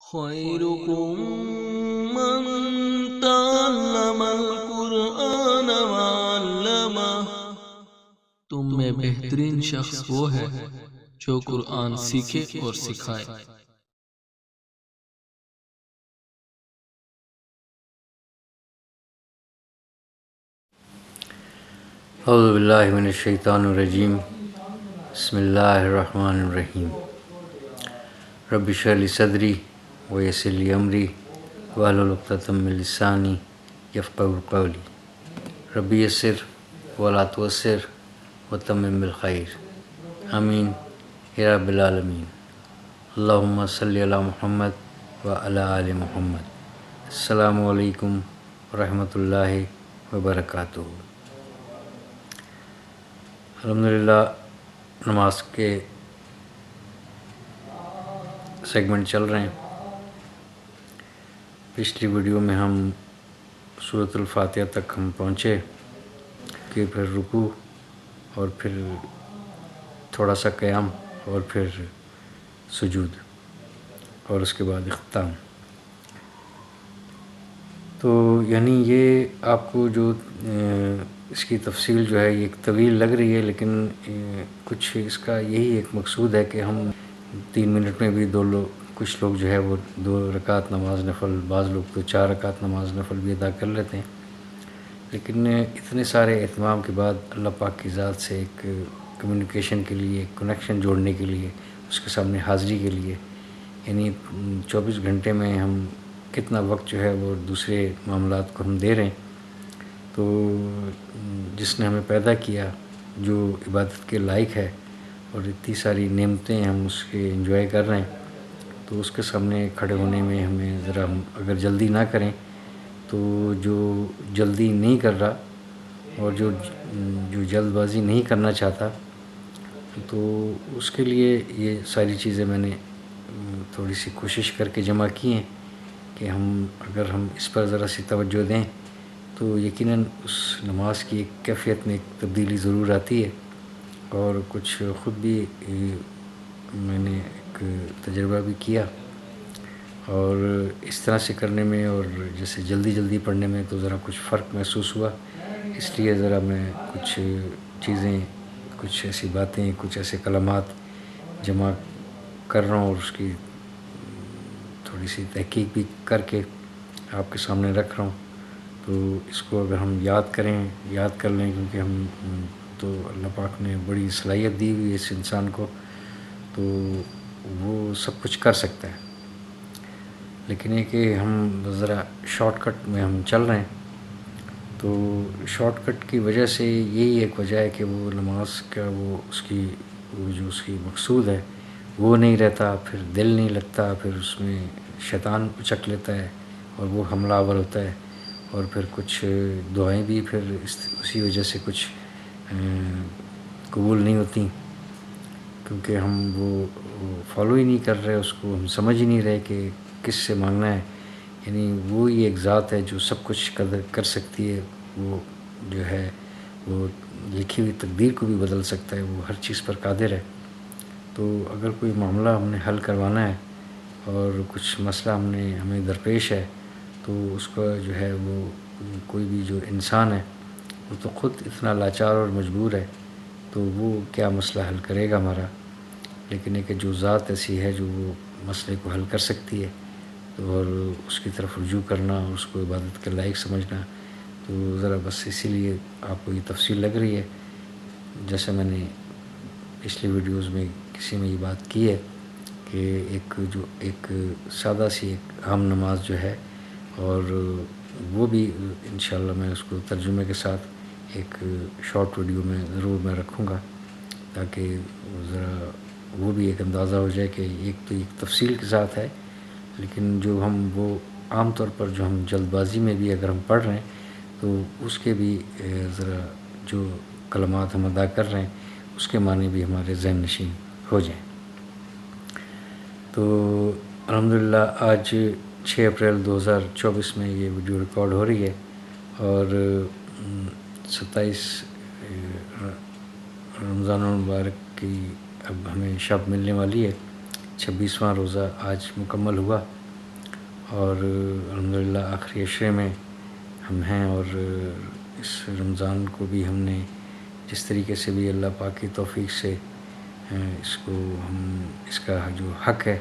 خيركم من تعلم القرآن وعلمه۔ تم میں بہترین شخص وہ ہے جو قرآن سیکھے اور سکھائے۔ اعوذ باللہ من الشیطان الرجیم، بسم اللہ الرحمن الرحیم۔ رب اشرح لی صدری ویسر لی امری واحلل عقدۃ من لسانی یفقہوا قولی۔ رب یسر ولا تعسر وتمم بالخیر، آمین یا رب العالمین۔ اللہم صلی علی محمد وعلی آل محمد۔ السلام علیکم ورحمۃ اللہ وبرکاتہ۔ الحمدللہ نماز کے سیگمنٹ چل رہے ہیں۔ پچھلی ویڈیو میں ہم سورۃ الفاتحہ تک ہم پہنچے کہ پھر رکوع اور پھر تھوڑا سا قیام اور پھر سجود اور اس کے بعد اختتام۔ تو یعنی یہ آپ کو جو اس کی تفصیل جو ہے یہ ایک طویل لگ رہی ہے، لیکن کچھ اس کا یہی ایک مقصود ہے کہ ہم 3 منٹ میں بھی کچھ لوگ جو ہے وہ 2 رکعت نماز نفل، بعض لوگ تو 4 رکعت نماز نفل بھی ادا کر لیتے ہیں، لیکن اتنے سارے اہتمام کے بعد اللہ پاک کی ذات سے ایک کمیونیکیشن کے لیے، ایک کنیکشن جوڑنے کے لیے، اس کے سامنے حاضری کے لیے، یعنی 24 گھنٹے میں ہم کتنا وقت جو ہے وہ دوسرے معاملات کو ہم دے رہے ہیں۔ تو جس نے ہمیں پیدا کیا، جو عبادت کے لائق ہے اور اتنی ساری نعمتیں ہم اس کے انجوائے کر رہے ہیں، تو اس کے سامنے کھڑے ہونے میں ہمیں ذرا اگر جلدی نہ کریں تو جو جلدی نہیں کر رہا اور جو جلد بازی نہیں کرنا چاہتا، تو اس کے لیے یہ ساری چیزیں میں نے تھوڑی سی کوشش کر کے جمع کی ہیں کہ اگر ہم اس پر ذرا سی توجہ دیں تو یقیناً اس نماز کی ایک کیفیت میں ایک تبدیلی ضرور آتی ہے۔ اور کچھ خود بھی میں نے ایک تجربہ بھی کیا، اور اس طرح سے کرنے میں اور جیسے جلدی پڑھنے میں تو ذرا کچھ فرق محسوس ہوا۔ اس لیے ذرا میں کچھ چیزیں، کچھ ایسی باتیں، کچھ ایسے کلمات جمع کر رہا ہوں اور اس کی تھوڑی سی تحقیق بھی کر کے آپ کے سامنے رکھ رہا ہوں۔ تو اس کو اگر ہم یاد کر لیں، کیونکہ ہم تو اللہ پاک نے بڑی صلاحیت دی ہوئی ہے اس انسان کو، تو وہ سب کچھ کر سکتا ہے، لیکن یہ کہ ہم ذرا شارٹ کٹ میں ہم چل رہے ہیں۔ تو شارٹ کٹ کی وجہ سے یہی ایک وجہ ہے کہ وہ نماز کا اس کی مقصود ہے وہ نہیں رہتا، پھر دل نہیں لگتا، پھر اس میں شیطان اچک لیتا ہے اور وہ حملہ آور ہوتا ہے، اور پھر کچھ دعائیں بھی پھر اسی وجہ سے کچھ قبول نہیں ہوتی، کیونکہ ہم وہ فالو ہی نہیں کر رہے، اس کو ہم سمجھ ہی نہیں رہے کہ کس سے مانگنا ہے۔ یعنی وہی ایک ذات ہے جو سب کچھ کر سکتی ہے، وہ جو ہے وہ لکھی ہوئی تقدیر کو بھی بدل سکتا ہے، وہ ہر چیز پر قادر ہے۔ تو اگر کوئی معاملہ ہم نے حل کروانا ہے اور کچھ مسئلہ ہمیں درپیش ہے، تو اس کا جو ہے وہ کوئی بھی جو انسان ہے وہ تو خود اتنا لاچار اور مجبور ہے، تو وہ کیا مسئلہ حل کرے گا ہمارا، لیکن ایک جو ذات ایسی ہے جو وہ مسئلے کو حل کر سکتی ہے، اور اس کی طرف رجوع کرنا اور اس کو عبادت کے لائق سمجھنا، تو ذرا بس اسی لیے آپ کو یہ تفصیل لگ رہی ہے۔ جیسے میں نے پچھلی ویڈیوز میں کسی میں یہ بات کی ہے کہ ایک سادہ سی ایک عام نماز جو ہے، اور وہ بھی انشاءاللہ میں اس کو ترجمے کے ساتھ ایک شارٹ ویڈیو میں ضرور میں رکھوں گا، تاکہ ذرا وہ بھی ایک اندازہ ہو جائے کہ ایک تفصیل کے ساتھ ہے، لیکن جو ہم وہ عام طور پر جو ہم جلد بازی میں بھی اگر ہم پڑھ رہے ہیں تو اس کے بھی ذرا جو کلمات ہم ادا کر رہے ہیں اس کے معنی بھی ہمارے ذہن نشین ہو جائیں۔ تو الحمدللہ آج 6 اپریل 2024 میں یہ ویڈیو ریکارڈ ہو رہی ہے، اور 27 رمضان المبارک کی اب ہمیں شب ملنے والی ہے۔ 26واں روزہ آج مکمل ہوا، اور الحمدللہ آخری عشرے میں ہم ہیں، اور اس رمضان کو بھی ہم نے جس طریقے سے بھی اللہ پاک کی توفیق سے اس کو ہم اس کا جو حق ہے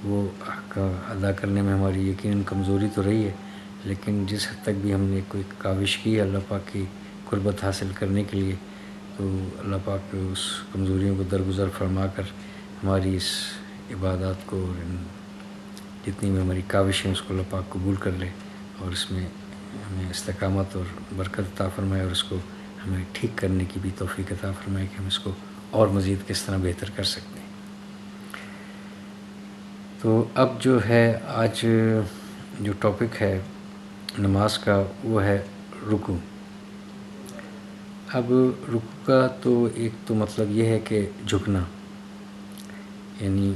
وہ حق ادا کرنے میں ہماری یقیناً کمزوری تو رہی ہے، لیکن جس حد تک بھی ہم نے کوئی کاوش کی ہے اللہ پاک کی قربت حاصل کرنے کے لیے، تو اللہ پاک اس کمزوریوں کو درگزر فرما کر ہماری اس عبادات کو اور جتنی بھی ہماری کاوشیں اس کو اللہ پاک قبول کر لے، اور اس میں ہمیں استقامت اور برکت عطا فرمائے، اور اس کو ہمیں ٹھیک کرنے کی بھی توفیق عطا فرمائے کہ ہم اس کو اور مزید کس طرح بہتر کر سکتے ہیں۔ تو اب جو ہے آج جو ٹاپک ہے نماز کا وہ ہے رکوع۔ اب رکوع کا تو ایک تو مطلب یہ ہے کہ جھکنا، یعنی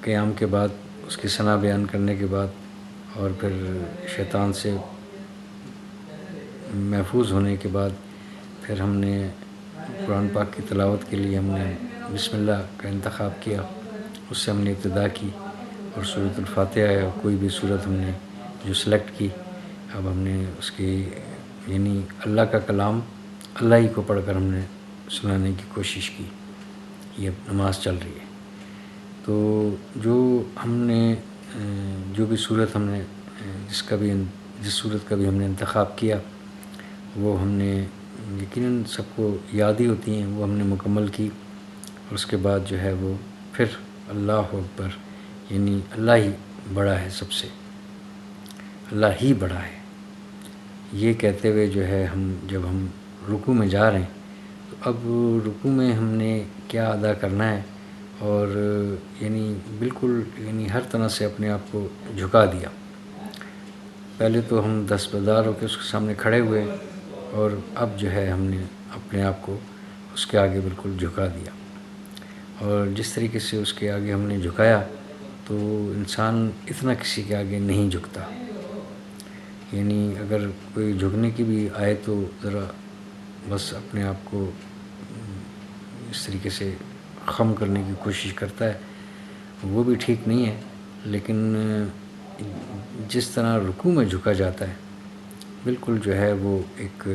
قیام کے بعد اس کی ثنا بیان کرنے کے بعد اور پھر شیطان سے محفوظ ہونے کے بعد پھر ہم نے قرآن پاک کی تلاوت کے لیے ہم نے بسم اللہ کا انتخاب کیا، اس سے ہم نے ابتدا کی، اور سورۃ الفاتحہ یا کوئی بھی سورت ہم نے جو سلیکٹ کی، اب ہم نے اس کی یعنی اللہ کا کلام اللہ ہی کو پڑھ کر ہم نے سنانے کی کوشش کی، یہ نماز چل رہی ہے۔ تو جو ہم نے جو بھی صورت ہم نے جس صورت کا بھی ہم نے انتخاب کیا وہ ہم نے یقیناً سب کو یاد ہی ہوتی ہیں، وہ ہم نے مکمل کی، اور اس کے بعد جو ہے وہ پھر اللہ اکبر، یعنی اللہ ہی بڑا ہے، سب سے اللہ ہی بڑا ہے، یہ کہتے ہوئے جو ہے جب ہم رکوع میں جا رہے ہیں تو اب رکوع میں ہم نے کیا ادا کرنا ہے، اور یعنی بالکل یعنی ہر طرح سے اپنے آپ کو جھکا دیا۔ پہلے تو ہم دستبردار ہو کے اس کے سامنے کھڑے ہوئے، اور اب جو ہے ہم نے اپنے آپ کو اس کے آگے بالکل جھکا دیا، اور جس طریقے سے اس کے آگے ہم نے جھکایا تو انسان اتنا کسی کے آگے نہیں جھکتا، یعنی اگر کوئی جھکنے کی بھی آئے تو ذرا بس اپنے آپ کو اس طریقے سے خم کرنے کی کوشش کرتا ہے، وہ بھی ٹھیک نہیں ہے، لیکن جس طرح رکوع میں جھکا جاتا ہے بالکل جو ہے وہ ایک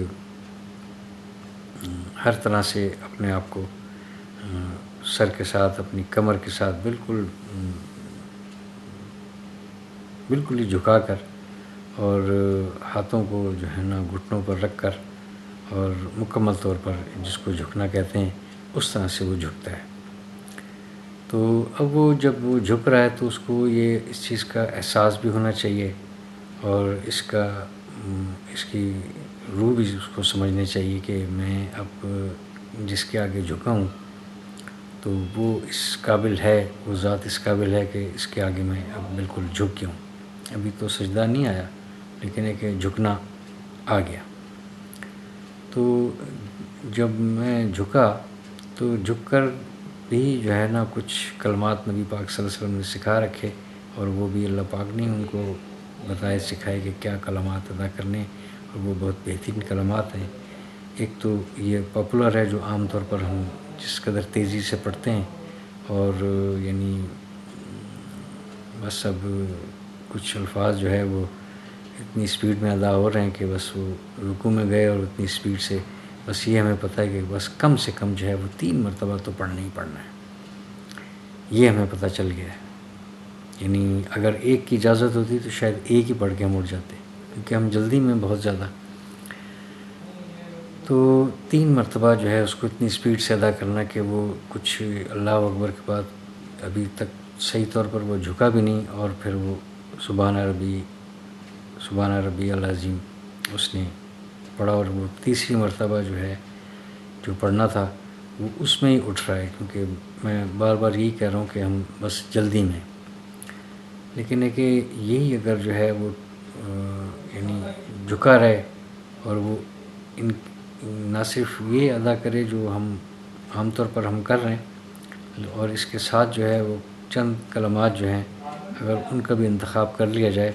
ہر طرح سے اپنے آپ کو سر کے ساتھ اپنی کمر کے ساتھ بالکل ہی جھکا کر، اور ہاتھوں کو جو ہے نا گھٹنوں پر رکھ کر، اور مکمل طور پر جس کو جھکنا کہتے ہیں اس طرح سے وہ جھکتا ہے۔ تو اب وہ جب وہ جھک رہا ہے تو اس کو اس چیز کا احساس بھی ہونا چاہیے، اور اس کی روح بھی اس کو سمجھنی چاہیے کہ میں اب جس کے آگے جھکا ہوں تو وہ اس قابل ہے، وہ ذات اس قابل ہے کہ اس کے آگے میں اب بالکل جھک گیا ہوں۔ ابھی تو سجدہ نہیں آیا، لیکن ایک جھکنا آ گیا۔ تو جب میں جھکا تو جھک کر بھی جو ہے نا کچھ کلمات نبی پاک صلی اللہ علیہ وسلم نے سکھا رکھے، اور وہ بھی اللہ پاک نے ان کو بتائے سکھائے کہ کیا کلمات ادا کرنے، اور وہ بہت بہترین کلمات ہیں۔ ایک تو یہ پاپولر ہے جو عام طور پر ہم جس قدر تیزی سے پڑھتے ہیں، اور یعنی بس اب کچھ الفاظ جو ہے وہ اتنی سپیڈ میں ادا ہو رہے ہیں کہ بس وہ رکوع میں گئے اور اتنی سپیڈ سے بس یہ ہمیں پتہ ہے کہ بس کم سے کم جو ہے وہ 3 مرتبہ تو پڑھنا ہی پڑھنا ہے، یہ ہمیں پتہ چل گیا ہے۔ یعنی اگر ایک کی اجازت ہوتی تو شاید ایک ہی پڑھ کے ہم اٹھ جاتے، کیونکہ ہم جلدی میں بہت زیادہ، تو 3 مرتبہ جو ہے اس کو اتنی سپیڈ سے ادا کرنا کہ وہ کچھ اللہ اکبر کے بعد ابھی تک صحیح طور پر وہ جھکا بھی نہیں، اور پھر وہ سبحان ربی العظیم اس نے پڑھا، اور وہ تیسری مرتبہ جو ہے جو پڑھنا تھا وہ اس میں ہی اٹھ رہا ہے، کیونکہ میں بار بار یہی کہہ رہا ہوں کہ ہم بس جلدی میں، لیکن ہے کہ یہی اگر جو ہے وہ یعنی جھکا رہے، اور وہ نہ صرف یہ ادا کرے جو ہم عام طور پر ہم کر رہے ہیں، اور اس کے ساتھ جو ہے وہ چند کلمات جو ہیں اگر ان کا بھی انتخاب کر لیا جائے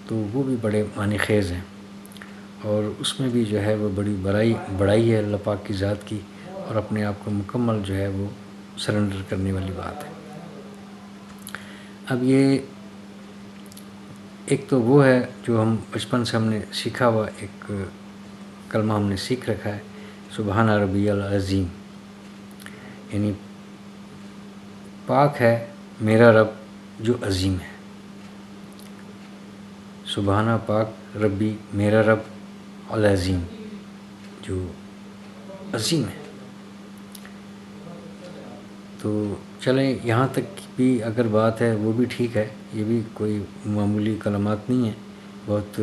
تو وہ بھی بڑے معنی خیز ہیں، اور اس میں بھی جو ہے وہ بڑی بڑائی ہے اللہ پاک کی ذات کی، اور اپنے آپ کو مکمل جو ہے وہ سرنڈر کرنے والی بات ہے۔ اب یہ ایک تو وہ ہے جو ہم بچپن سے ہم نے سیکھا ہوا ایک کلمہ ہم نے سیکھ رکھا ہے، سبحان ربی العظیم، یعنی پاک ہے میرا رب جو عظیم ہے. سبحانہ پاک ربی میرا رب العظیم جو عظیم ہے. تو چلیں یہاں تک بھی اگر بات ہے وہ بھی ٹھیک ہے، یہ بھی کوئی معمولی کلمات نہیں ہیں، بہت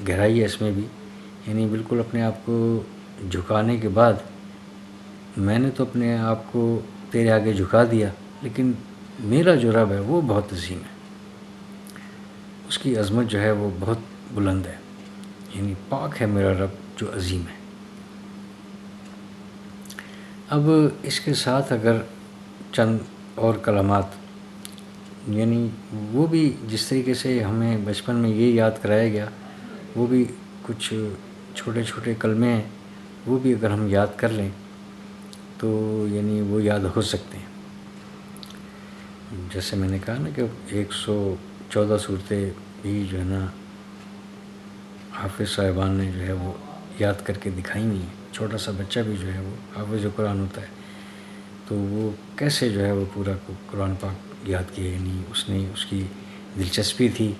گہرائی ہے اس میں بھی. یعنی بالکل اپنے آپ کو جھکانے کے بعد میں نے تو اپنے آپ کو تیرے آگے جھکا دیا، لیکن میرا جو رب ہے وہ بہت عظیم ہے، اس کی عظمت جو ہے وہ بہت بلند ہے. یعنی پاک ہے میرا رب جو عظیم ہے. اب اس کے ساتھ اگر چند اور کلمات، یعنی وہ بھی جس طریقے سے ہمیں بچپن میں یہ یاد کرایا گیا، وہ بھی کچھ چھوٹے چھوٹے کلمے ہیں، وہ بھی اگر ہم یاد کر لیں تو یعنی وہ یاد ہو سکتے ہیں. جیسے میں نے کہا نا کہ 114 صورتیں بھی جو ہے نا حافظ صاحبان نے جو ہے وہ یاد کر کے دکھائی ہوئی ہیں. چھوٹا سا بچہ بھی جو ہے وہ حافظ قرآن ہوتا ہے، تو وہ کیسے جو ہے وہ پورا قرآن پاک یاد کیا. یعنی اس کی دلچسپی تھی،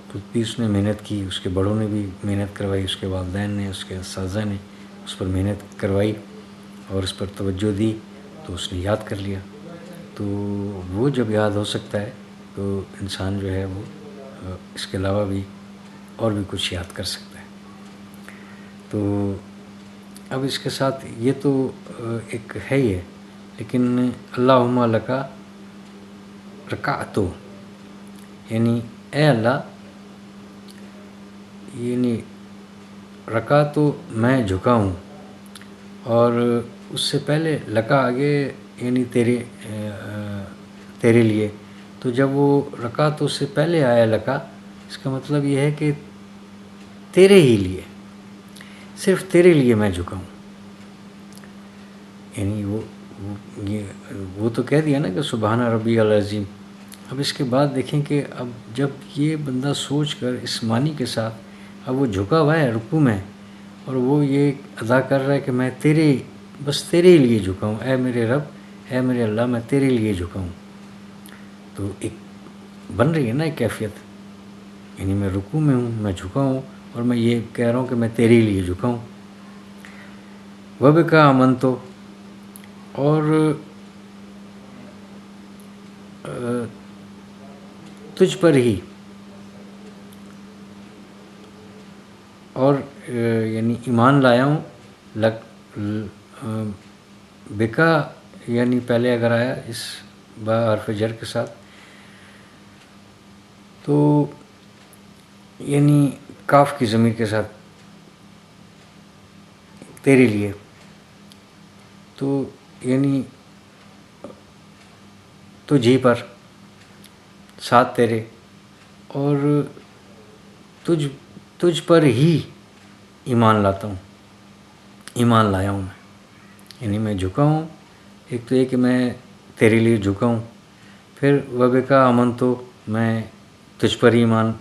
خود بھی اس نے محنت کی، اس کے بڑوں نے بھی محنت کروائی، اس کے والدین نے، اس کے اساتذہ نے اس پر محنت کروائی اور اس پر توجہ دی، تو اس نے یاد کر لیا. تو وہ جب یاد ہو سکتا ہے تو انسان جو ہے وہ اس کے علاوہ بھی اور بھی کچھ یاد کر سکتا ہے. تو اب اس کے ساتھ یہ تو ایک ہے ہی ہے، لیکن اللہم لکا رکعت، یعنی اے اللہ، یعنی رکع تو میں جھکا ہوں، اور اس سے پہلے لکا آگے یعنی تیرے لیے. تو جب وہ رکع تو اس سے پہلے آیا لکا، اس کا مطلب یہ ہے کہ تیرے ہی لیے، صرف تیرے لیے میں جھکا ہوں. یعنی وہ تو کہہ دیا نا کہ سبحان ربی العظیم. اب اس کے بعد دیکھیں کہ اب جب یہ بندہ سوچ کر اس معنی کے ساتھ اب وہ جھکا ہوا ہے رکوع میں، اور وہ یہ ادا کر رہا ہے کہ میں بس تیرے ہی لیے جھکا ہوں، اے میرے رب، اے میرے اللہ، میں تیرے لیے جھکا ہوں. تو ایک بن رہی ہے نا ایک کیفیت، یعنی میں رکوع میں ہوں، میں جھکا ہوں، اور میں یہ کہہ رہا ہوں کہ میں تیرے لیے جھکا ہوں. وَبِكَ آمَنْتُ، اور تجھ پر ہی، اور یعنی ایمان لایا ہوں. بکا یعنی پہلے اگر آیا اس با حرف جر کے ساتھ تو یعنی کاف کی ضمیر کے ساتھ تیرے لیے، تو یعنی تجھ ہی پر، ساتھ تیرے، اور تجھ پر ہی ایمان لاتا ہوں، ایمان لایا ہوں میں. یعنی میں جھکا ہوں، ایک تو یہ کہ میں تیرے لیے جھکا ہوں، پھر وَبِكَ آمَنْتُ، میں تجھ پر ہی ایمان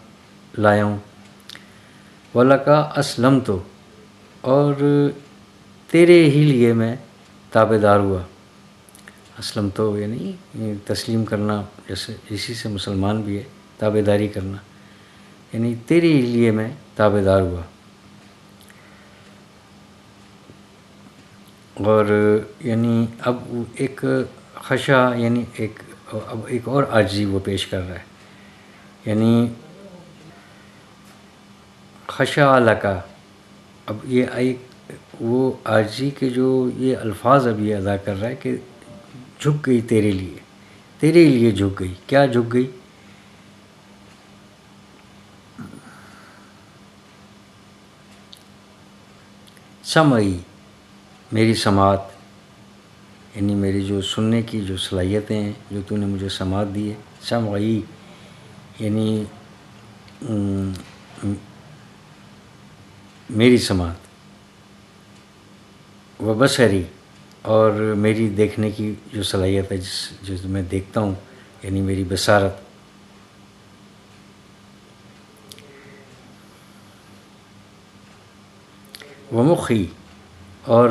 لایا ہوں. وَلَكَ أَسْلَمْتُ، اور تیرے ہی لیے میں تابع دار ہوا. اسلم تو یعنی تسلیم کرنا، جیسے اسی سے مسلمان بھی ہے، تابع داری کرنا، یعنی تیرے ہی لیے میں تابع دار ہوا. اور یعنی اب ایک خشع، یعنی اب ایک اور عاجزی وہ پیش کر رہا ہے. یعنی خشع لکا، اب یہ ایک وہ عاجزی کے جو یہ الفاظ اب یہ ادا کر رہا ہے کہ جھک گئی تیرے لیے، تیرے لیے جھک گئی. کیا جھک گئی؟ سمعی، میری سماعت، یعنی میری جو سننے کی جو صلاحیتیں ہیں، جو تو نے مجھے سماعت دی ہے. سمعی یعنی میری سماعت. و بصری، اور میری دیکھنے کی جو صلاحیت ہے، جو میں دیکھتا ہوں، یعنی میری بصارت. ومخی، اور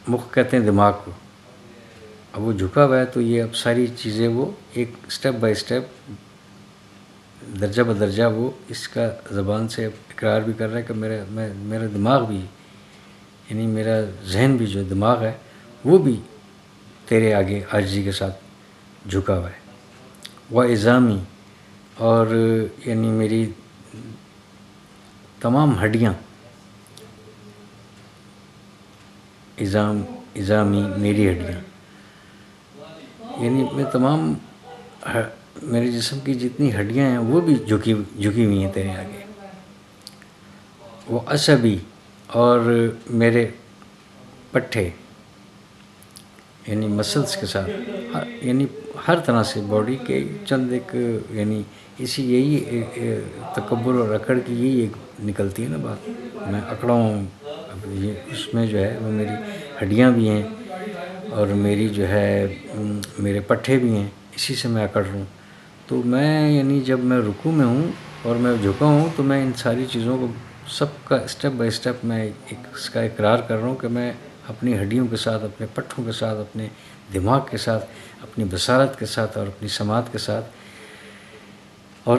مخ کہتے ہیں دماغ کو. اب وہ جھکا ہوا ہے تو یہ اب ساری چیزیں وہ ایک سٹیپ بائی سٹیپ، درجہ بدرجہ وہ اس کا زبان سے اقرار بھی کر رہا ہے کہ میرا دماغ بھی، یعنی میرا ذہن بھی جو دماغ ہے وہ بھی تیرے آگے عاجزی کے ساتھ جھکا ہوا ہے. وعظامی، اور یعنی میری تمام ہڈیاں، عظامی میری ہڈیاں، یعنی میں تمام میرے جسم کی جتنی ہڈیاں ہیں وہ بھی جھکی ہوئی ہیں تیرے آگے. وہ عصبی، اور میرے پٹھے یعنی مسلس کے ساتھ، یعنی ہر طرح سے باڈی کے چند ایک، یعنی یہی تکبر اور اکڑ کی یہی ایک نکلتی ہے نا بات. میں اکڑا ہوں، اب یہ اس میں جو ہے وہ میری ہڈیاں بھی ہیں اور میری جو ہے میرے پٹھے بھی ہیں، اسی سے میں اکڑ رہا ہوں. تو میں یعنی جب میں رکوع میں ہوں اور میں جھکا ہوں تو میں ان ساری چیزوں کو سب کا اسٹیپ بائی اسٹیپ میں اس کا اقرار کر رہا ہوں کہ میں اپنی ہڈیوں کے ساتھ، اپنے پٹھوں کے ساتھ، اپنے دماغ کے ساتھ، اپنی بصارت کے ساتھ اور اپنی سماعت کے ساتھ اور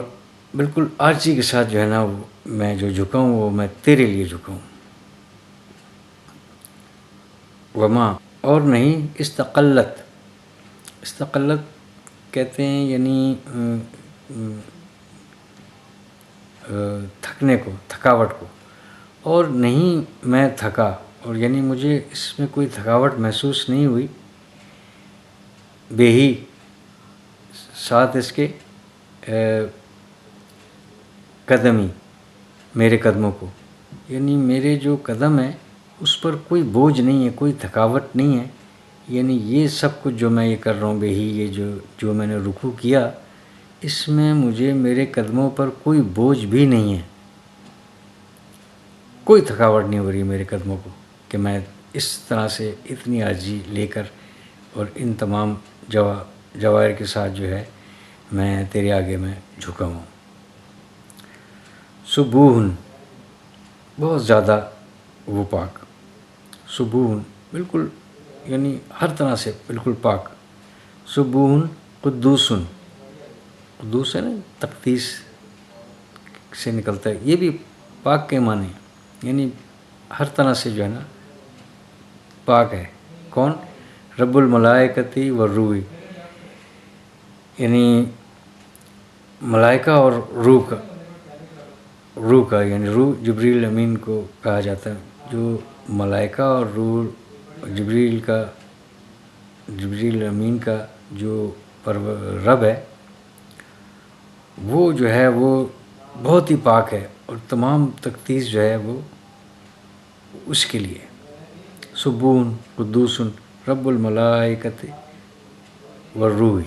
بالکل عاجزی کے ساتھ جو ہے نا میں جو جھکا ہوں وہ میں تیرے لیے جھکا ہوں. وما، اور نہیں استقلت کہتے ہیں یعنی تھکنے کو، تھکاوٹ کو. اور نہیں میں تھکا، اور یعنی مجھے اس میں کوئی تھکاوٹ محسوس نہیں ہوئی. بے ہی، ساتھ اس کے قدمی، میرے قدموں کو، یعنی میرے جو قدم ہیں اس پر کوئی بوجھ نہیں ہے، کوئی تھکاوٹ نہیں ہے. یعنی یہ سب کچھ جو میں یہ کر رہا ہوں بے ہی، یہ جو میں نے رکوع کیا، اس میں مجھے میرے قدموں پر کوئی بوجھ بھی نہیں ہے، کوئی تھکاوٹ نہیں ہو رہی میرے قدموں کو کہ میں اس طرح سے اتنی عاجزی لے کر اور ان تمام جواہر کے ساتھ جو ہے میں تیرے آگے میں جھکا ہوں. سبوہن، بہت زیادہ وہ پاک. سبوہن، بالکل یعنی ہر طرح سے بالکل پاک. سبوہن قدوسن، قدوس ہے نا، تقدیس سے نکلتا ہے، یہ بھی پاک کے معنی، یعنی ہر طرح سے جو ہے نا پاک ہے. کون؟ رب الملائکتی والروح، یعنی ملائکہ اور روح کا یعنی روح جبریل امین کو کہا جاتا ہے. جو ملائکہ اور روح جبریل امین کا جو رب ہے وہ جو ہے وہ بہت ہی پاک ہے، اور تمام تقدیس جو ہے وہ اس کے لیے. سبون قدوسن رب الملائکۃ والروح.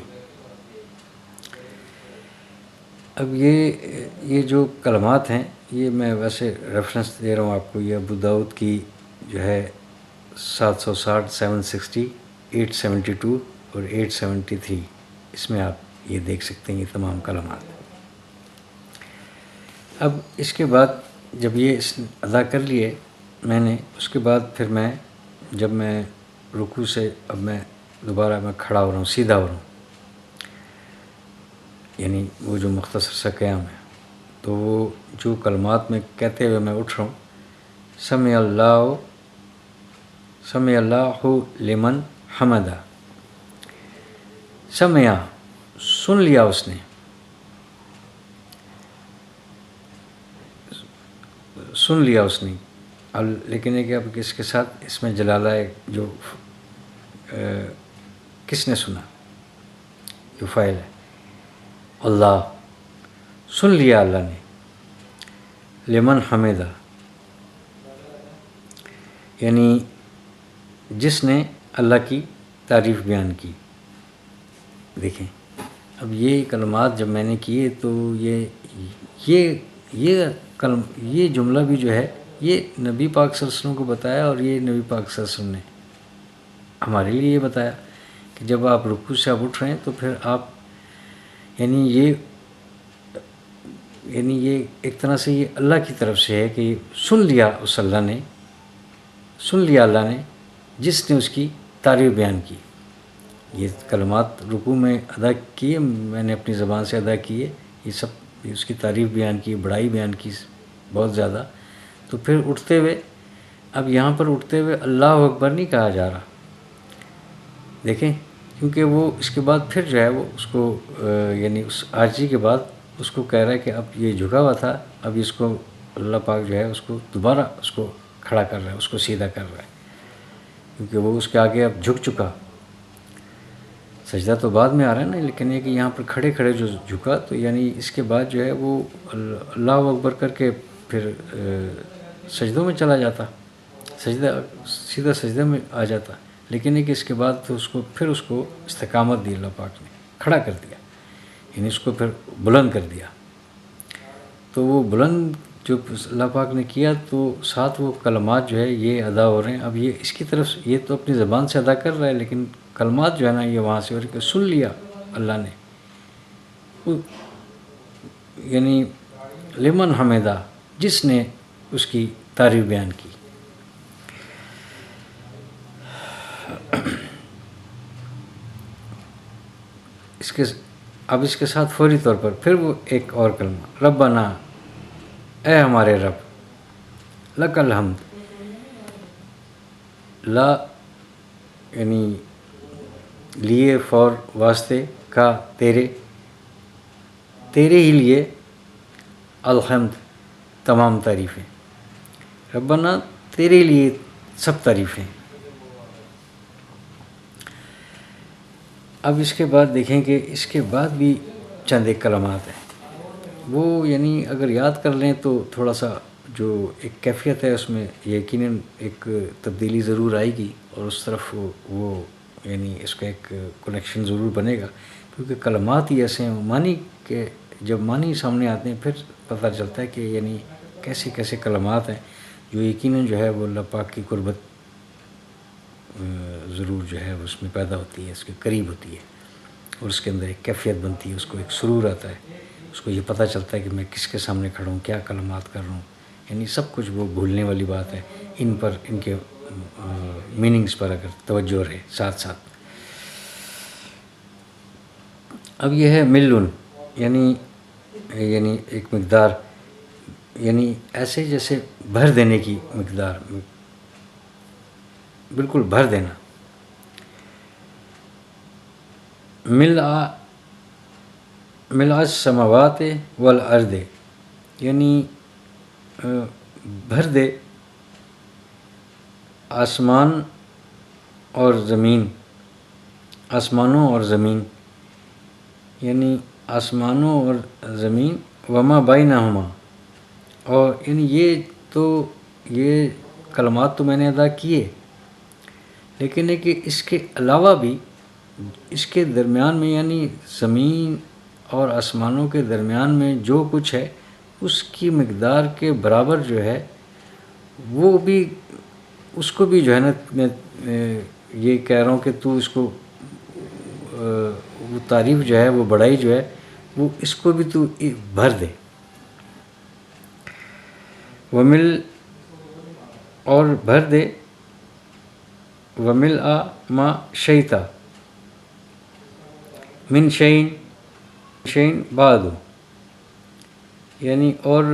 اب یہ جو کلمات ہیں یہ میں ویسے ریفرنس دے رہا ہوں آپ کو، یہ ابو داؤد کی جو ہے 760، 760، 872 اور 873، اس میں آپ یہ دیکھ سکتے ہیں یہ تمام کلمات. اب اس کے بعد جب یہ ادا کر لیے میں نے، اس کے بعد پھر جب میں رکوع سے اب میں دوبارہ میں کھڑا ہو رہا ہوں، سیدھا ہو رہا ہوں، یعنی وہ جو مختصر سا قیام ہے، تو وہ جو کلمات میں کہتے ہوئے میں اٹھ رہا ہوں، سمع اللہ لمن حمدہ. سمع، سن لیا اس نے، لیکن یہ کہ اب کس کے ساتھ اس میں جلالہ ہے، جو کس نے سنا، جو فاعل ہے اللہ، سن لیا اللہ نے. لمن حمدہ، یعنی جس نے اللہ کی تعریف بیان کی. دیکھیں اب یہ کلمات جب میں نے کیے تو یہ جملہ بھی جو ہے یہ نبی پاک صلی اللہ علیہ وسلم کو بتایا، اور یہ نبی پاک صلی اللہ علیہ وسلم نے ہمارے لیے یہ بتایا کہ جب آپ رکوع سے آپ اٹھ رہے ہیں تو پھر آپ یعنی یہ ایک طرح سے یہ اللہ کی طرف سے ہے کہ سن لیا اللہ نے جس نے اس کی تعریف بیان کی. یہ کلمات رکوع میں ادا کیے، میں نے اپنی زبان سے ادا کیے، یہ سب اس کی تعریف بیان کی، بڑائی بیان کی بہت زیادہ. تو پھر اٹھتے ہوئے، اب یہاں پر اٹھتے ہوئے اللہ اکبر نہیں کہا جا رہا، دیکھیں، کیونکہ وہ اس کے بعد پھر جو ہے وہ اس کو یعنی اس عاجزی کے بعد اس کو کہہ رہا ہے کہ اب یہ جھکا ہوا تھا، اب اس کو اللہ پاک جو ہے اس کو دوبارہ اس کو کھڑا کر رہا ہے، اس کو سیدھا کر رہا ہے، کیونکہ وہ اس کے آگے اب جھک چکا. سجدہ تو بعد میں آ رہا ہے نا، لیکن یہ کہ یہاں پر کھڑے کھڑے جو جھکا، تو یعنی اس کے بعد جو ہے وہ اللہ اکبر کر کے پھر سجدوں میں چلا جاتا، سیدھا سجدے میں آ جاتا. لیکن کہ اس کے بعد تو اس کو استقامت دی اللہ پاک نے، کھڑا کر دیا، یعنی اس کو پھر بلند کر دیا. تو وہ بلند جو اللہ پاک نے کیا، تو ساتھ وہ کلمات جو ہے یہ ادا ہو رہے ہیں. اب یہ اس کی طرف یہ تو اپنی زبان سے ادا کر رہا ہے، لیکن کلمات جو ہے نا یہ وہاں سے ہو رہے کہ سن لیا اللہ نے، یعنی لمن حمیدہ، جس نے اس کی تعریف بیان کی. اب اس کے ساتھ فوری طور پر پھر وہ ایک اور کلمہ، ربنا، اے ہمارے رب، لک الحمد. لا یعنی لیے، فور واسطے، کا تیرے ہی لیے، الحمد تمام تعریفیں، ربنا تیرے لیے سب تعریفیں. اب اس کے بعد دیکھیں کہ اس کے بعد بھی چند ایک کلمات ہیں، وہ یعنی اگر یاد کر لیں تو تھوڑا سا جو ایک کیفیت ہے اس میں یقیناً ایک تبدیلی ضرور آئے گی، اور اس طرف وہ یعنی اس کا ایک کنیکشن ضرور بنے گا، کیونکہ کلمات ہی ایسے ہیں معنی کے، جب معنی سامنے آتے ہیں پھر پتہ چلتا ہے کہ یعنی کیسے کیسے کلمات ہیں جو یقیناً جو ہے وہ اللہ پاک کی قربت ضرور جو ہے اس میں پیدا ہوتی ہے، اس کے قریب ہوتی ہے، اور اس کے اندر ایک کیفیت بنتی ہے، اس کو ایک سرور آتا ہے، اس کو یہ پتہ چلتا ہے کہ میں کس کے سامنے کھڑا ہوں، کیا کلمات کر رہا ہوں. یعنی سب کچھ وہ بھولنے والی بات ہے، ان پر، ان کے میننگز پر اگر توجہ رہے ساتھ ساتھ. اب یہ ہے ملن، یعنی ایک مقدار، یعنی ایسے جیسے بھر دینے کی مقدار، بالکل بھر دینا. ملء السماوات والارض، یعنی بھر دے آسمان اور زمین، آسمانوں اور زمین، یعنی آسمانوں اور زمین، وما بینہما، اور یعنی یہ کلمات تو میں نے ادا کیے، لیکن ہے کہ اس کے علاوہ بھی اس کے درمیان میں، یعنی زمین اور آسمانوں کے درمیان میں جو کچھ ہے اس کی مقدار کے برابر جو ہے وہ بھی، اس کو بھی جو ہے نا میں یہ کہہ رہا ہوں کہ تو اس کو وہ تعریف جو ہے، وہ بڑائی جو ہے، وہ اس کو بھی تو بھر دے. ومل، اور بھر دے، وملء ما شئت من شیء بعد، یعنی اور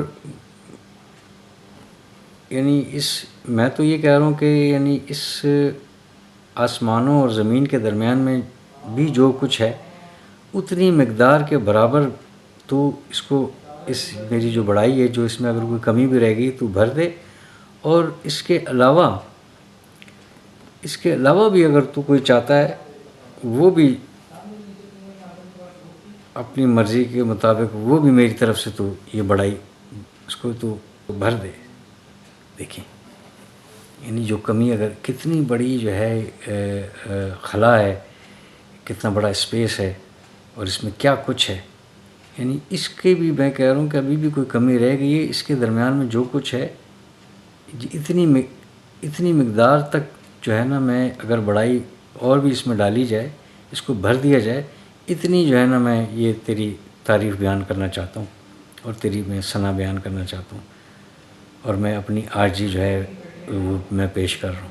یعنی میں تو یہ کہہ رہا ہوں کہ یعنی اس آسمانوں اور زمین کے درمیان میں بھی جو کچھ ہے اتنی مقدار کے برابر تو اس کو، میری جو بڑائی ہے، جو اس میں اگر کوئی کمی بھی رہ گئی تو بھر دے، اور اس کے علاوہ بھی اگر تو کوئی چاہتا ہے وہ بھی اپنی مرضی کے مطابق وہ بھی میری طرف سے تو یہ بڑائی اس کو تو بھر دے. دیکھیں یعنی جو کمی، اگر کتنی بڑی جو ہے خلا ہے، کتنا بڑا اسپیس ہے، اور اس میں کیا کچھ ہے، یعنی اس کے بھی میں کہہ رہا ہوں کہ ابھی بھی کوئی کمی رہ گئی ہے، اس کے درمیان میں جو کچھ ہے اتنی مقدار تک جو ہے نا، میں اگر بڑائی اور بھی اس میں ڈالی جائے اس کو بھر دیا جائے، اتنی جو ہے نا میں یہ تیری تعریف بیان کرنا چاہتا ہوں اور تیری میں ثنا بیان کرنا چاہتا ہوں، اور میں اپنی عاجزی جو ہے وہ میں پیش کر رہا ہوں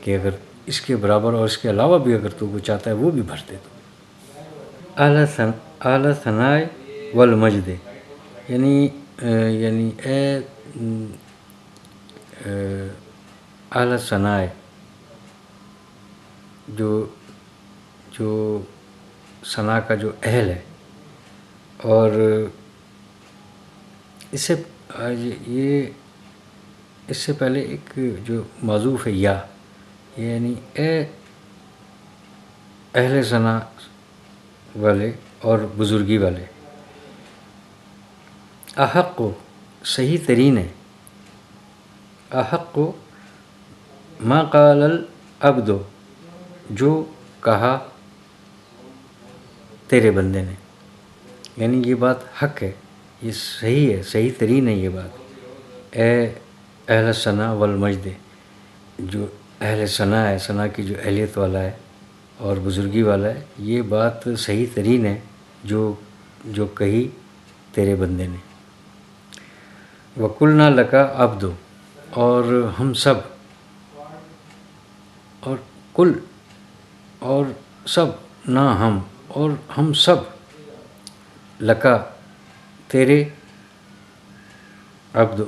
کہ اگر اس کے برابر اور اس کے علاوہ بھی اگر تو وہ چاہتا ہے وہ بھی بھر دے تو۔ اعلیٰ ثنائے والمجد، یعنی اے اعلیٰ ثنائے، جو ثنا کا جو اہل ہے، اور اس سے پہلے ایک جو معذوف ہے یا، یعنی اے اہل ثنا والے اور بزرگی والے، احق و صحیح ترین ہے، احق و ما قال العبد، جو کہا تیرے بندے نے، یعنی یہ بات حق ہے، یہ صحیح ہے، صحیح ترین ہے یہ بات۔ اے اہل ثنا والمجد، جو اہل ثنا ہے، ثنا کی جو اہلیت والا ہے اور بزرگی والا ہے، یہ بات صحیح ترین ہے جو کہی تیرے بندے نے۔ وَقُلْنَا لَكَ عَبْدُ، اور ہم سب، اور کل اور سب، نہ ہم اور ہم سب، لکا تیرے، عبد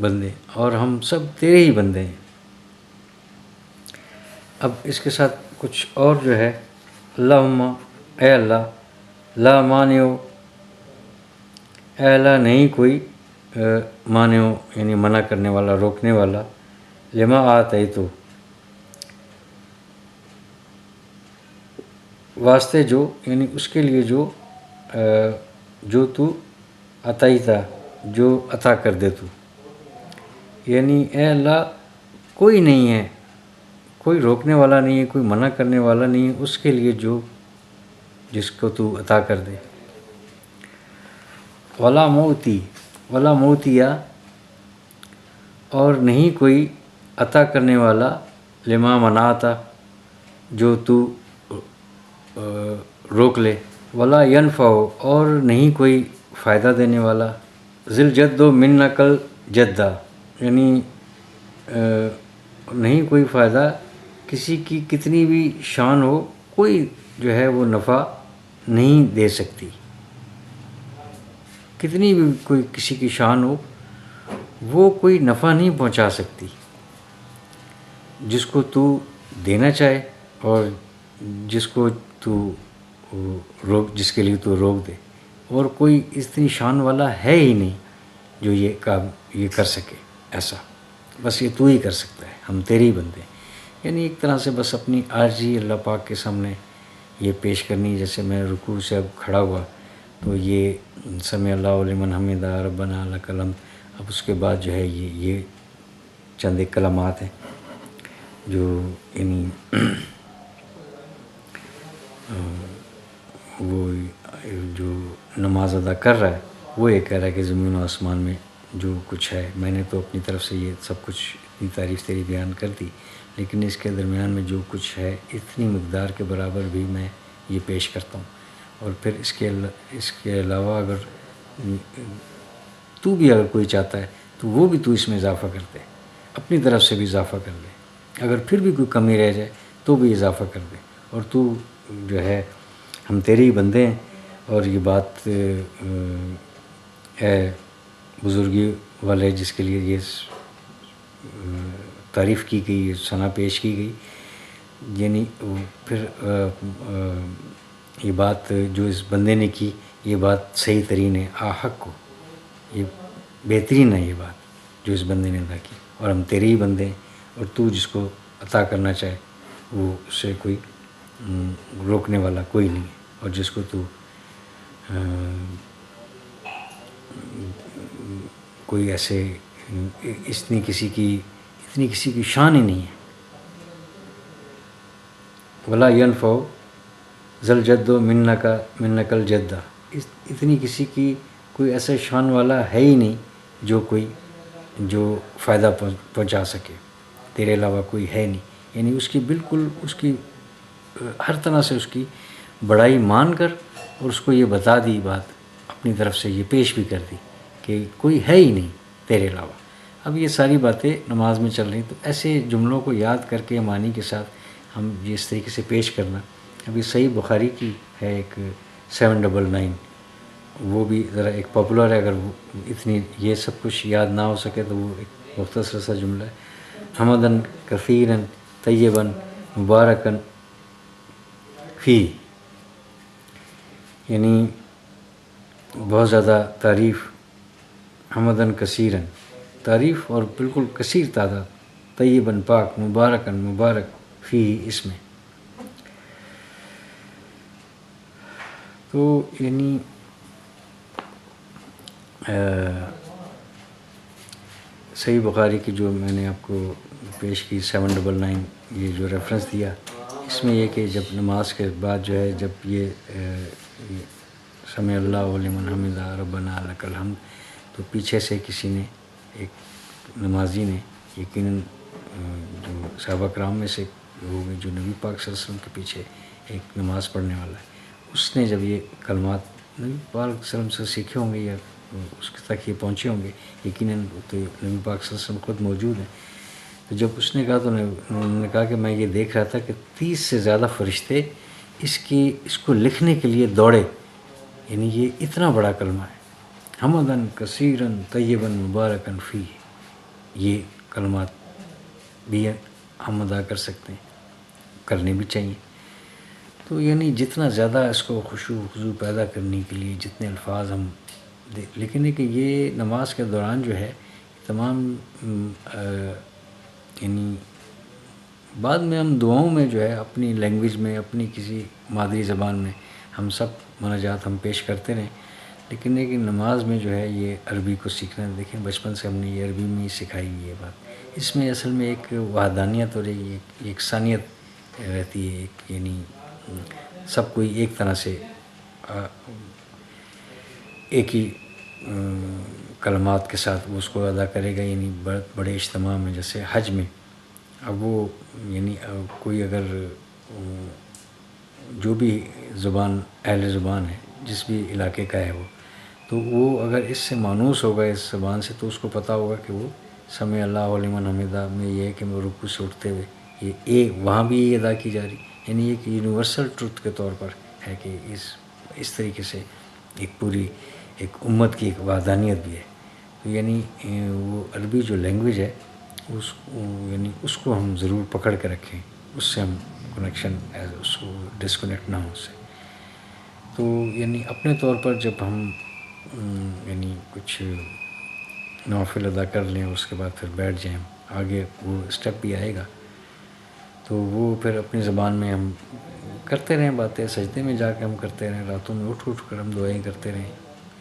بندے، اور ہم سب تیرے ہی بندے ہیں۔ اب اس کے ساتھ کچھ اور جو ہے، اللہم، اے اللہ، لا مانع، اے اللہ نہیں کوئی مانع، یعنی منع کرنے والا، روکنے والا، لما آتیتو، واسطے جو، یعنی اس کے لیے جو تو عطیتا، جو عطا کر دے تو، یعنی اے اللہ کوئی نہیں ہے، کوئی روکنے والا نہیں ہے، کوئی منع کرنے والا نہیں ہے اس کے لیے جس کو تو عطا کر دے۔ ولا موتیا، اور نہیں کوئی عطا کرنے والا، لما منعتا، جو تو روک لے۔ ولا ینفع، اور نہیں کوئی فائدہ دینے والا، ذل جد و منک الجدہ، یعنی نہیں کوئی فائدہ، کسی کی کتنی بھی شان ہو، کوئی جو ہے وہ نفع نہیں دے سکتی، کتنی بھی کوئی کسی کی شان ہو وہ کوئی نفع نہیں پہنچا سکتی، جس کو تو دینا چاہے اور جس کو تو جس کے لیے تو روک دے، اور کوئی اتنی شان والا ہے ہی نہیں جو یہ کر سکے ایسا، بس یہ تو ہی کر سکتا ہے، ہم تیرے ہی بندے ہیں۔ یعنی ایک طرح سے بس اپنی عاجزی اللہ پاک کے سامنے یہ پیش کرنی، جیسے میں رکوع سے اب کھڑا ہوا تو یہ سمع اللہ لمن حمدہ ربنا لک الحمد، اب اس کے بعد جو ہے یہ چند ایک کلمات ہیں جو یعنی وہ جو نماز ادا کر رہا ہے وہ یہ کہہ رہا ہے کہ زمین و آسمان میں جو کچھ ہے، میں نے تو اپنی طرف سے یہ سب کچھ اتنی تعریف تیری بیان کر دی، لیکن اس کے درمیان میں جو کچھ ہے اتنی مقدار کے برابر بھی میں یہ پیش کرتا ہوں، اور پھر اس کے علاوہ اگر تو بھی اگر کوئی چاہتا ہے تو وہ بھی تو اس میں اضافہ کر دے، اپنی طرف سے بھی اضافہ کر دے، اگر پھر بھی کوئی کمی رہ جائے تو بھی اضافہ کر دے، اور تو جو ہے ہم تیرے ہی بندے ہیں، اور یہ بات اے بزرگی والے جس کے لیے یہ تعریف کی گئی، ثنا پیش کی گئی، یعنی پھر یہ بات جو اس بندے نے کی یہ بات صحیح ترین ہے، آحق کو، یہ بہترین ہے یہ بات جو اس بندے نے ادا کی، اور ہم تیرے ہی بندے ہیں، اور تو جس کو عطا کرنا چاہے وہ اس سے کوئی روکنے والا کوئی نہیں ہے، اور جس کو تو کوئی ایسے اتنی کسی کی شان ہی نہیں ہے۔ ولا ینفع ذل جد و منک الجدہ، اتنی کسی کی کوئی ایسا شان والا ہے ہی نہیں جو فائدہ پہنچا سکے، تیرے علاوہ کوئی ہے نہیں، یعنی اس کی بالکل اس کی ہر طرح سے اس کی بڑائی مان کر اور اس کو یہ بتا دی بات، اپنی طرف سے یہ پیش بھی کر دی کہ کوئی ہے ہی نہیں تیرے علاوہ۔ اب یہ ساری باتیں نماز میں چل رہی، تو ایسے جملوں کو یاد کر کے معنی کے ساتھ ہم یہ اس طریقے سے پیش کرنا۔ ابھی صحیح بخاری کی ہے ایک 799، وہ بھی ذرا ایک پاپولر ہے، اگر اتنی یہ سب کچھ یاد نہ ہو سکے تو وہ ایک مختصر سا جملہ ہے، حمدن کثیرن طیبن مبارکن فی، یعنی بہت زیادہ تعریف، حمدن کثیرن تعریف اور بالکل کثیر تعداد، طیبن پاک، مبارکن مبارک فی اس میں۔ تو یعنی صحیح بخاری کی جو میں نے آپ کو پیش کی 799، یہ جو ریفرنس دیا، اس میں یہ کہ جب نماز کے بعد جو ہے، جب یہ سمع اللہ لمن حمدہ ربنا لک الحمد، تو پیچھے سے کسی نے، ایک نمازی نے، یقیناً جو صحابہ کرام میں سے ہوگے، جو نبی پاک صلی اللہ علیہ وسلم کے پیچھے ایک نماز پڑھنے والا ہے، اس نے جب یہ کلمات نبی پاک صلی اللہ علیہ وسلم سے سیکھے ہوں گے یا اس تک یہ پہنچے ہوں گے، یقیناً تو نبی پاک صلی اللہ علیہ وسلم خود موجود ہیں، تو جب اس نے کہا تو انہوں نے کہا کہ میں یہ دیکھ رہا تھا کہ 30 سے زیادہ فرشتے اس کو لکھنے کے لیے دوڑے، یعنی یہ اتنا بڑا کلمہ ہے، حمدن کثیرن طیبن مبارکن فی، یہ کلمات بھی ہم ادا کر سکتے ہیں، کرنے بھی چاہیے۔ تو یعنی جتنا زیادہ اس کو خشوع و خضوع پیدا کرنے کے لیے جتنے الفاظ ہم لیکن ہے کہ یہ نماز کے دوران جو ہے تمام یعنی بعد میں ہم دعاؤں میں جو ہے اپنی لینگویج میں، اپنی کسی مادری زبان میں ہم سب مناجات ہم پیش کرتے رہیں، لیکن نماز میں جو ہے یہ عربی کو سیکھنا، دیکھیں بچپن سے ہم نے یہ عربی میں ہی سکھائی ہوئی ہے بات، اس میں اصل میں ایک وحدانیت اور ایک یکسانیت رہتی ہے، یعنی سب کوئی ایک طرح سے ایک ہی کلمات کے ساتھ وہ اس کو ادا کرے گا، یعنی بڑے اجتماع میں، جیسے حج میں، اب وہ یعنی کوئی اگر جو بھی زبان اہل زبان ہے، جس بھی علاقے کا ہے وہ، تو وہ اگر اس سے مانوس ہوگا اس زبان سے، تو اس کو پتہ ہوگا کہ وہ سمع اللہ لمن حمدہ میں یہ ہے کہ وہ رکوع سے اٹھتے ہوئے یہ وہاں بھی یہ ادا کی جا رہی، یعنی ایک یونیورسل ٹروتھ کے طور پر ہے کہ اس طریقے سے ایک پوری ایک امت کی ایک وحدانیت بھی ہے۔ تو یعنی وہ عربی جو لینگویج ہے اس کو ہم ضرور پکڑ کے رکھیں، اس سے ہم کنیکشن اس کو ڈسکنیکٹ نہ ہو اس سے۔ تو یعنی اپنے طور پر جب ہم یعنی کچھ نوافل ادا کر لیں، اس کے بعد پھر بیٹھ جائیں، آگے وہ اسٹیپ بھی آئے گا، تو وہ پھر اپنی زبان میں ہم کرتے رہیں باتیں، سجدے میں جا کے ہم کرتے رہیں، راتوں میں اٹھ کر ہم دعائیں کرتے رہیں،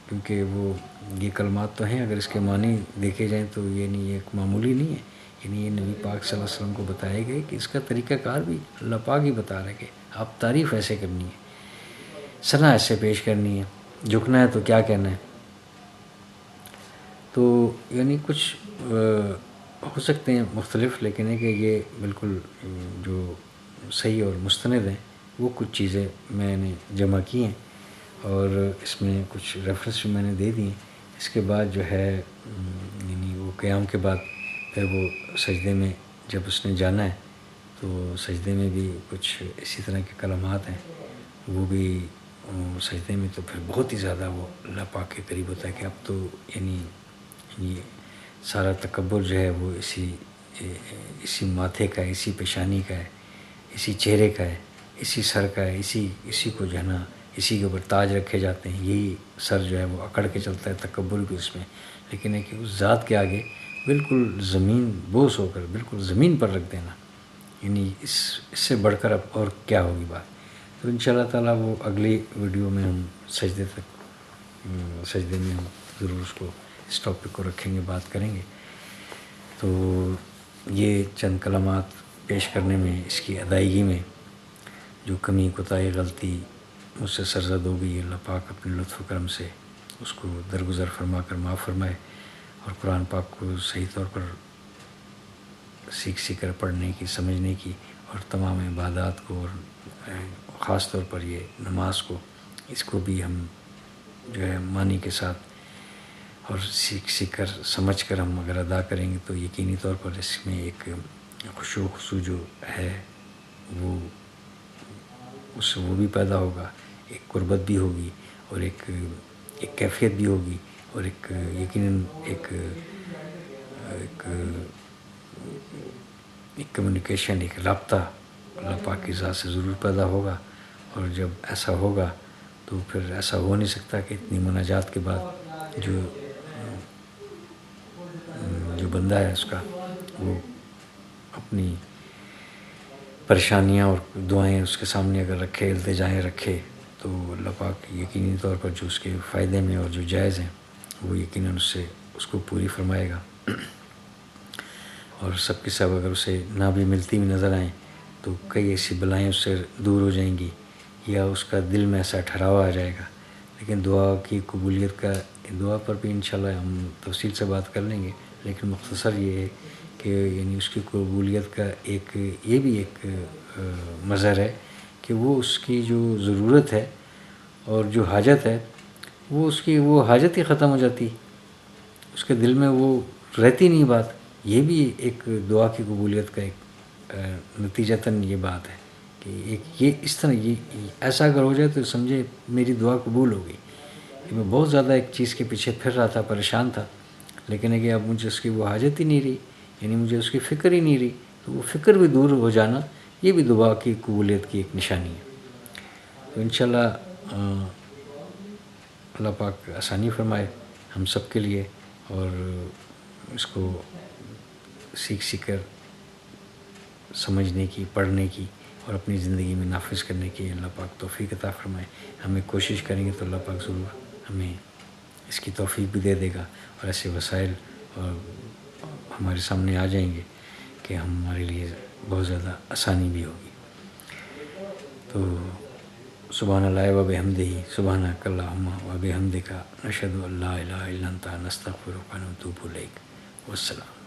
کیونکہ وہ یہ کلمات تو ہیں، اگر اس کے معنی دیکھے جائیں تو یہ نہیں، ایک معمولی نہیں ہے، یعنی یہ نبی پاک صلی اللہ علیہ وسلم کو بتائے گئے کہ اس کا طریقہ کار بھی اللہ پاک ہی بتا رہے کہ آپ تعریف ایسے کرنی ہے، ثنا ایسے پیش کرنی ہے، جھکنا ہے تو کیا کہنا ہے۔ تو یعنی کچھ ہو سکتے ہیں مختلف، لیکن ہے کہ یہ بالکل جو صحیح اور مستند ہیں، وہ کچھ چیزیں میں نے جمع کی ہیں، اور اس میں کچھ ریفرنس بھی میں نے دے دی ہیں۔ اس کے بعد جو ہے یعنی وہ قیام کے بعد پھر وہ سجدے میں جب اس نے جانا ہے، تو سجدے میں بھی کچھ اسی طرح کے کلمات ہیں، وہ بھی سجدے میں تو پھر بہت ہی زیادہ وہ اللہ پاک کے قریب ہوتا ہے کہ اب تو یعنی یہ سارا تکبر جو ہے وہ اسی ماتھے کا ہے، اسی پیشانی کا ہے، اسی چہرے کا ہے، اسی سر کا ہے، اسی کو جو ہے نا، اسی کے اوپر تاج رکھے جاتے ہیں، یہی سر جو ہے وہ اکڑ کے چلتا ہے، تکبر بھی اس میں، لیکن ہے کہ اس ذات کے آگے بالکل زمین بوس ہو کر بالکل زمین پر رکھ دینا، یعنی اس سے بڑھ کر اب اور کیا ہوگی بات۔ تو انشاءاللہ تعالیٰ وہ اگلی ویڈیو میں ہم سجدے میں ہم ضرور اس ٹاپک کو رکھیں گے، بات کریں گے۔ تو یہ چند کلمات پیش کرنے میں، اس کی ادائیگی میں جو کمی کوتاہی غلطی مجھ سے سرزد ہو گئی، اللہ پاک اپنے لطف و کرم سے اس کو درگزر فرما کر معاف فرمائے، اور قرآن پاک کو صحیح طور پر سیکھ کر پڑھنے کی، سمجھنے کی اور تمام عبادات کو، اور خاص طور پر یہ نماز کو، اس کو بھی ہم جو ہے معنی کے ساتھ اور سیکھ کر سمجھ کر ہم اگر ادا کریں گے تو یقینی طور پر اس میں ایک خشوع و خضوع جو ہے وہ بھی پیدا ہوگا، ایک قربت بھی ہوگی، اور ایک کیفیت بھی ہوگی، اور ایک یقیناً ایک کمیونیکیشن، ایک رابطہ اللہ پاک کی ذات سے ضرور پیدا ہوگا. اور جب ایسا ہوگا تو پھر ایسا ہو نہیں سکتا کہ اتنی مناجات کے بعد جو بندہ ہے اس کا وہ اپنی پریشانیاں اور دعائیں اس کے سامنے اگر رکھے، التجائیں رکھے، تو اللہ پاک یقینی طور پر جو اس کے فائدے میں اور جو جائز ہیں وہ یقیناً اس کو پوری فرمائے گا. اور سب کے سب اگر اسے نہ بھی ملتی ہوئی نظر آئیں تو کئی ایسی بلائیں اس سے دور ہو جائیں گی، یا اس کا دل میں ایسا ٹھہراؤ آ جائے گا. لیکن دعا کی قبولیت کا، دعا پر بھی انشاءاللہ ہم تفصیل سے بات کر لیں گے، لیکن مختصر یہ ہے کہ یعنی اس کی قبولیت کا یہ بھی ایک مظہر ہے کہ وہ اس کی جو ضرورت ہے اور جو حاجت ہے وہ اس کی وہ حاجت ہی ختم ہو جاتی، اس کے دل میں وہ رہتی نہیں بات. یہ بھی ایک دعا کی قبولیت کا ایک نتیجتاً یہ بات ہے کہ یہ اس طرح یہ ایسا اگر ہو جائے تو سمجھے میری دعا قبول ہو گئی. کہ میں بہت زیادہ ایک چیز کے پیچھے پھر رہا تھا، پریشان تھا، لیکن کہ اب مجھے اس کی وہ حاجت ہی نہیں رہی، یعنی مجھے اس کی فکر ہی نہیں رہی، تو وہ فکر بھی دور ہو جانا یہ بھی دعا کی قبولیت کی ایک نشانی ہے. تو انشاءاللہ اللہ پاک آسانی فرمائے ہم سب کے لیے، اور اس کو سیکھ کر سمجھنے کی، پڑھنے کی اور اپنی زندگی میں نافذ کرنے کی اللہ پاک توفیق عطا فرمائے. ہمیں کوشش کریں گے تو اللہ پاک ضرور ہمیں اس کی توفیق بھی دے دے گا، اور ایسے وسائل اور ہمارے سامنے آ جائیں گے کہ ہمارے لیے بہت زیادہ آسانی بھی ہوگی. تو سبحان اللہ و بحمدہ، سبحانک اللہم و بحمدک، نشہد ان لا الہ الا انت، نستغفرک و نتوب الیک. والسلام.